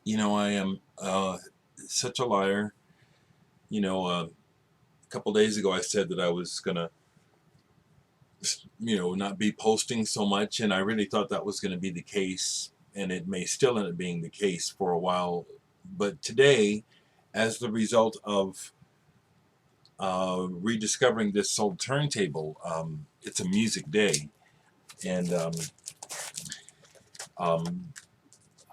I am such a liar. A couple days ago I said that I was gonna, not be posting so much, and I really thought that was going to be the case, and it may still end up being the case for a while. But today, as the result of rediscovering this old turntable, it's a music day, and um,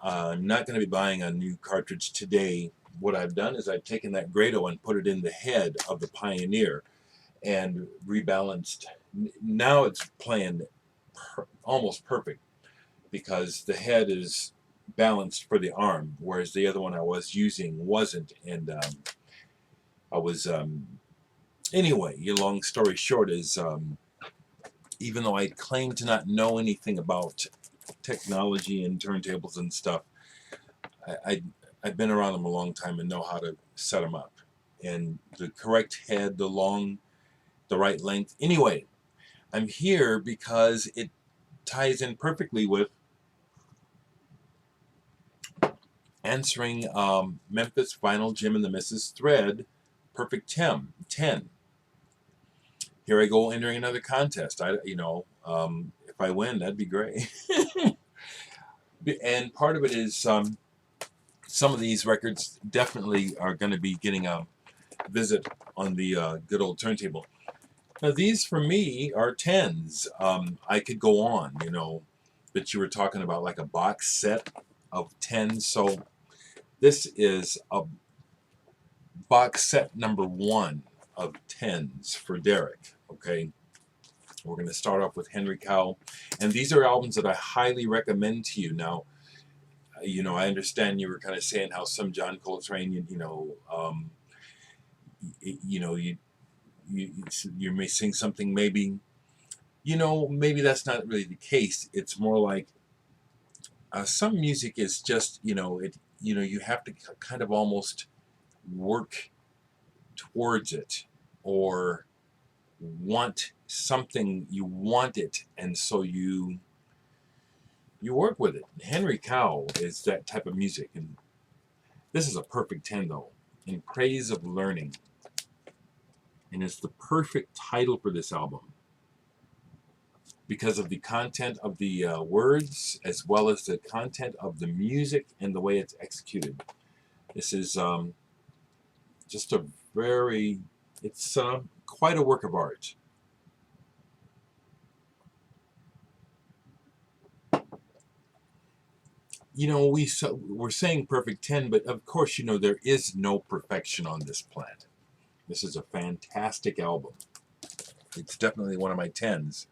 I'm not going to be buying a new cartridge today. What I've done is I've taken that Grado and put it in the head of the Pioneer and rebalanced. Now it's playing almost perfect because the head is balanced for the arm, whereas the other one I was using wasn't. And I was, anyway, long story short is, even though I claim to not know anything about technology and turntables and stuff, I, I've been around them a long time and know how to set them up. And the correct head, the right length. Anyway, I'm here because it ties in perfectly with answering Memphis Vinyl Jim and the Mrs. Thread Perfect 10. Here I go entering another contest. If I win, that'd be great. And part of it is some of these records definitely are going to be getting a visit on the good old turntable. Now these for me are 10's. I could go on, but you were talking about like a box set of 10's. So this is a box set number 1 of 10's for Dereck. Okay, we're going to start off with Henry Cowell, and these are albums that I highly recommend to you. Now, I understand you were kind of saying how some John Coltrane, you may sing something, maybe that's not really the case. It's more like some music is just you have to kind of almost work towards it, or want something, you want it, and so you work with it. Henry Cowell is that type of music, and this is a perfect 10 though, In Praise of Learning, and it's the perfect title for this album because of the content of the words, as well as the content of the music and the way it's executed. This is just a very, it's quite a work of art. We're saying perfect 10, but of course, there is no perfection on this planet. This is a fantastic album. It's definitely one of my 10's.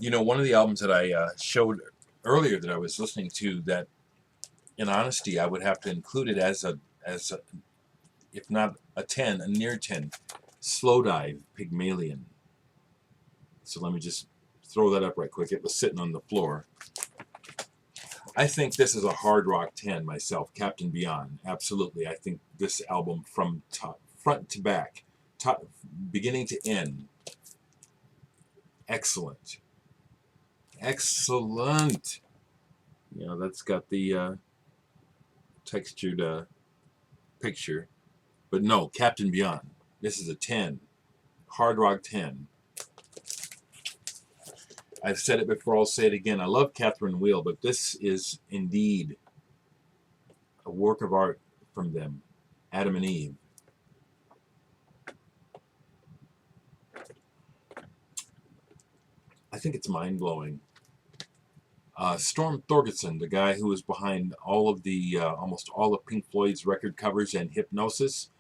One of the albums that I showed earlier that I was listening to, that in honesty I would have to include it as a if not a 10, a near 10, Slow Dive, Pygmalion. So let me just throw that up right quick. It was sitting on the floor. I think this is a hard rock 10 myself. Captain Beyond, absolutely. I think this album from front to back, beginning to end, excellent. Excellent. That's got the textured picture. But no, Captain Beyond. This is a 10. Hard rock 10. I've said it before, I'll say it again. I love Catherine Wheel, but this is indeed a work of art from them. Adam and Eve. I think it's mind-blowing. Storm Thorgerson, the guy who was behind all of the, almost all of Pink Floyd's record covers and Hypnosis,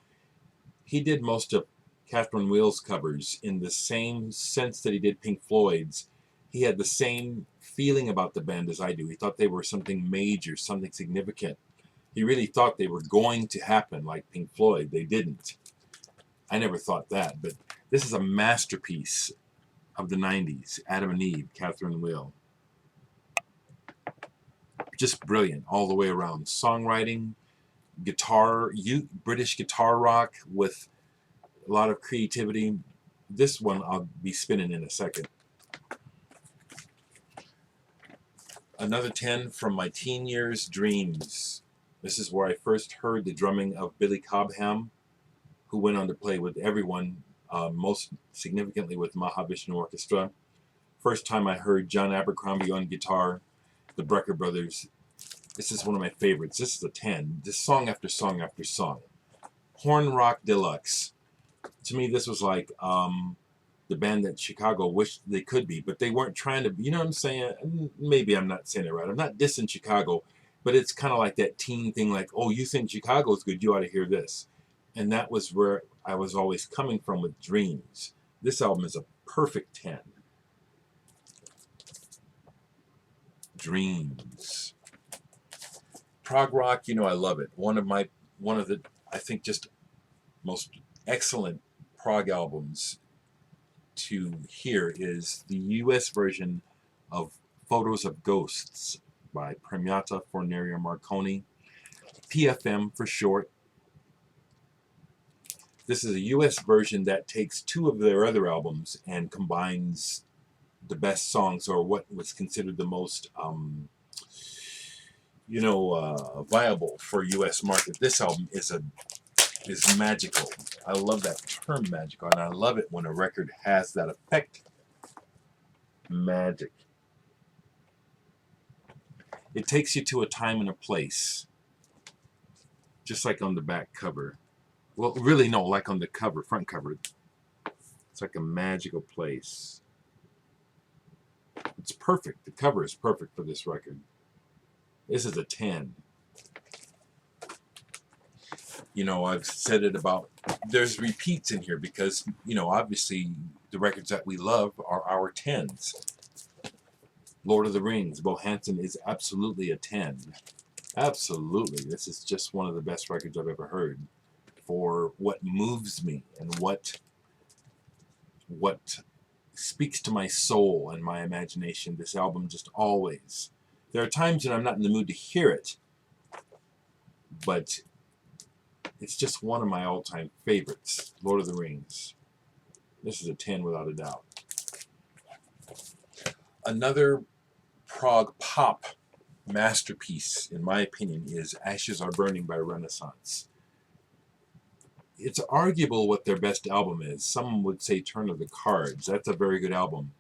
he did most of Catherine Wheel's covers in the same sense that he did Pink Floyd's. He had the same feeling about the band as I do. He thought they were something major, something significant. He really thought they were going to happen like Pink Floyd. They didn't. I never thought that, but this is a masterpiece of the 90s. Adam and Eve, Catherine Wheel. Just brilliant all the way around. Songwriting, guitar, British guitar rock with a lot of creativity. This one I'll be spinning in a second. Another 10 from my teen years, Dreams. This is where I first heard the drumming of Billy Cobham, who went on to play with everyone, most significantly with Mahavishnu Orchestra. First time I heard John Abercrombie on guitar, the Brecker Brothers. This is one of my favorites. This is a 10. This song after song after song. Horn Rock Deluxe. To me, this was like the band that Chicago wished they could be, but they weren't trying to be. You know what I'm saying? Maybe I'm not saying it right. I'm not dissing Chicago, but it's kind of like that teen thing, like, oh, you think Chicago's good, you ought to hear this. And that was where I was always coming from with Dreams. This album is a perfect 10. Dreams. Prog rock, you know, I love it. One of the, I think, just most excellent prog albums to hear is the US version of Photos of Ghosts by Premiata Fornaria Marconi, PFM for short. This is a US version that takes two of their other albums and combines the best songs, or what was considered the most viable for US market. This album is magical. I love that term, magical, and I love it when a record has that effect. Magic. It takes you to a time and a place, just like on the back cover. Well, really, no, like on the cover, front cover. It's like a magical place. It's perfect. The cover is perfect for this record. This is a 10. You know, I've said it about, there's repeats in here because, you know, obviously the records that we love are our 10s. Lord of the Rings, Bo Hansen is absolutely a 10. Absolutely. This is just one of the best records I've ever heard for what moves me and what speaks to my soul and my imagination. This album just always. There are times when I'm not in the mood to hear it, but it's just one of my all-time favorites, Lord of the Rings. This is a 10 without a doubt. Another prog pop masterpiece, in my opinion, is Ashes Are Burning by Renaissance. It's arguable what their best album is. Some would say Turn of the Cards. That's a very good album.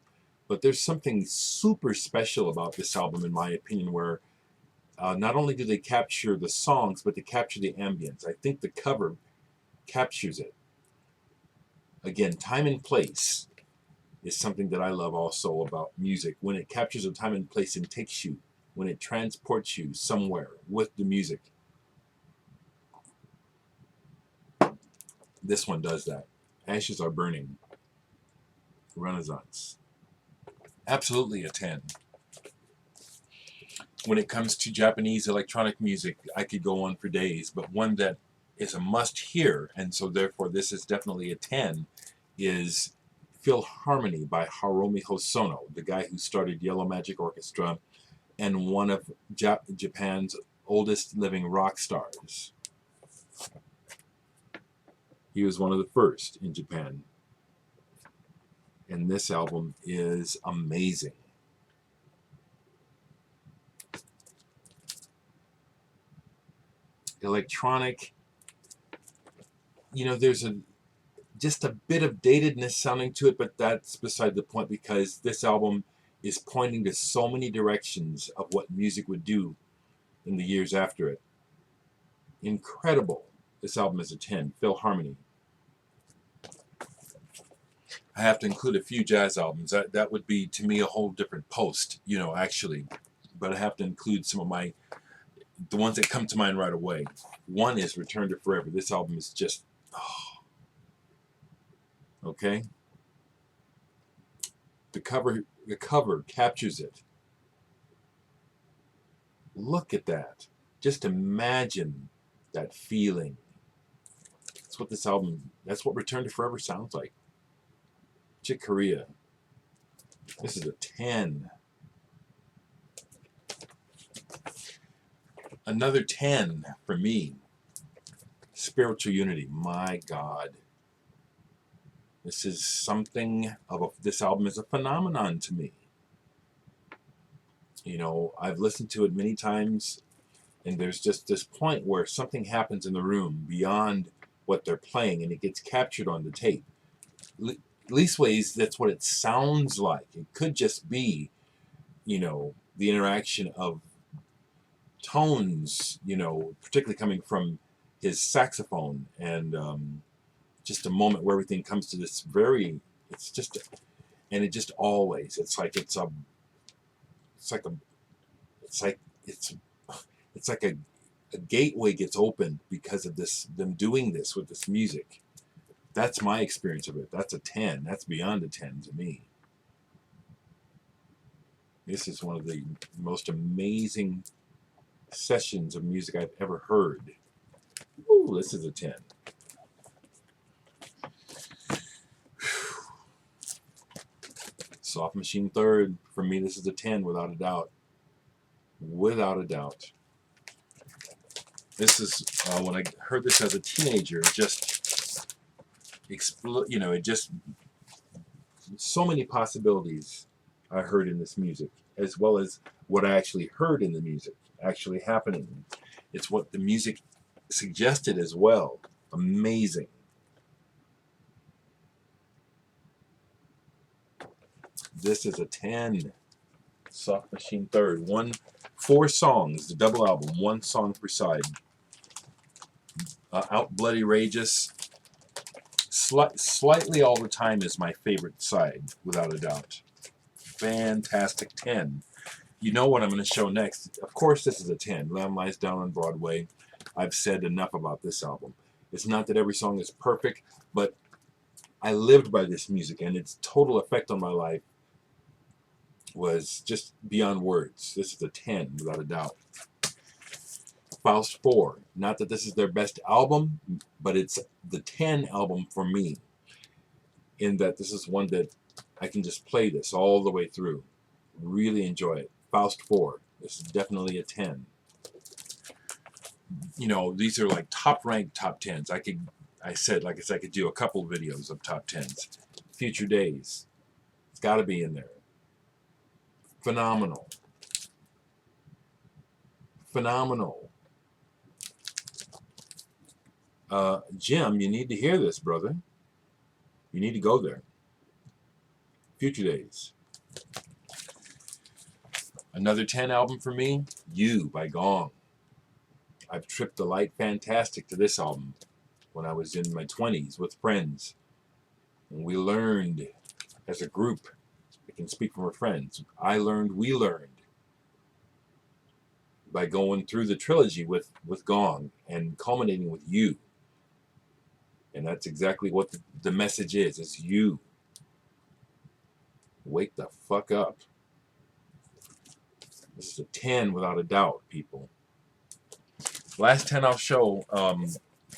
But there's something super special about this album, in my opinion, where not only do they capture the songs, but they capture the ambience. I think the cover captures it. Again, time and place is something that I love also about music. When it captures a time and place and takes you, when it transports you somewhere with the music. This one does that. Ashes Are Burning. Renaissance. Absolutely a 10. When it comes to Japanese electronic music, I could go on for days, but one that is a must-hear, and so therefore this is definitely a 10, is Philharmonie by Hiromi Hosono, the guy who started Yellow Magic Orchestra and one of Japan's oldest living rock stars. He was one of the first in Japan. And this album is amazing. Electronic, you know, there's just a bit of datedness sounding to it, but that's beside the point because this album is pointing to so many directions of what music would do in the years after it. Incredible. This album is a 10. Philharmonie. I have to include a few jazz albums. That would be, to me, a whole different post, you know, actually. But I have to include some of the ones that come to mind right away. One is Return to Forever. This album is just, okay. The cover captures it. Look at that. Just imagine that feeling. That's what Return to Forever sounds like. Chick Corea. This is a 10. Another 10 for me. Spiritual Unity. My God. This is something this album is a phenomenon to me. You know, I've listened to it many times. And there's just this point where something happens in the room beyond what they're playing, and it gets captured on the tape. Leastways, that's what it sounds like. It could just be, the interaction of tones, particularly coming from his saxophone, and just a moment where everything comes to this it's just, and it just always, it's like a gateway gets opened because of them doing this with this music. That's my experience of it. That's a 10. That's beyond a 10 to me. This is one of the most amazing sessions of music I've ever heard. Ooh, this is a 10. Soft Machine third. For me, this is a 10 without a doubt. Without a doubt. This is, when I heard this as a teenager, it just it just, so many possibilities I heard in this music, as well as what I actually heard in the music actually happening. It's what the music suggested as well. Amazing. This is a 10. Soft Machine third. 4 songs, the double album, 1 song per side. Out Bloody Rageous. Slightly All the Time is my favorite side, without a doubt. Fantastic 10. You know what I'm going to show next. Of course, this is a 10. Lamb Lies Down on Broadway. I've said enough about this album. It's not that every song is perfect, but I lived by this music, and its total effect on my life was just beyond words. This is a 10, without a doubt. Faust 4. Not that this is their best album, but it's the 10 album for me, in that this is one that I can just play this all the way through. Really enjoy it. Faust 4. This is definitely a 10. These are like top-ranked top 10s. I could do a couple videos of top 10s. Future Days. It's got to be in there. Phenomenal. Phenomenal. Jim, you need to hear this, brother. You need to go there. Future Days. Another 10 album for me, You by Gong. I've tripped the light fantastic to this album when I was in my 20s with friends. And we learned as a group. I can speak for my friends. We learned by going through the trilogy with Gong and culminating with You. And that's exactly what the message is you. Wake the fuck up. This is a 10 without a doubt, people. Last 10 I'll show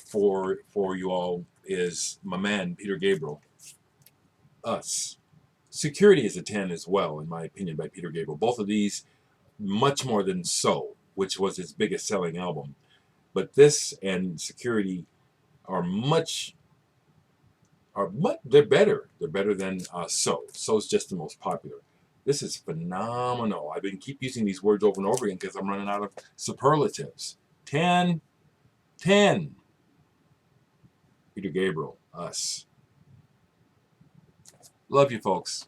for you all is my man, Peter Gabriel. Us. Security is a 10 as well, in my opinion, by Peter Gabriel. Both of these, much more than So, which was his biggest selling album. But this and Security they're better. They're better than So. So's just the most popular. This is phenomenal. I've been keep using these words over and over again because I'm running out of superlatives. 10. Peter Gabriel, Us. Love you, folks.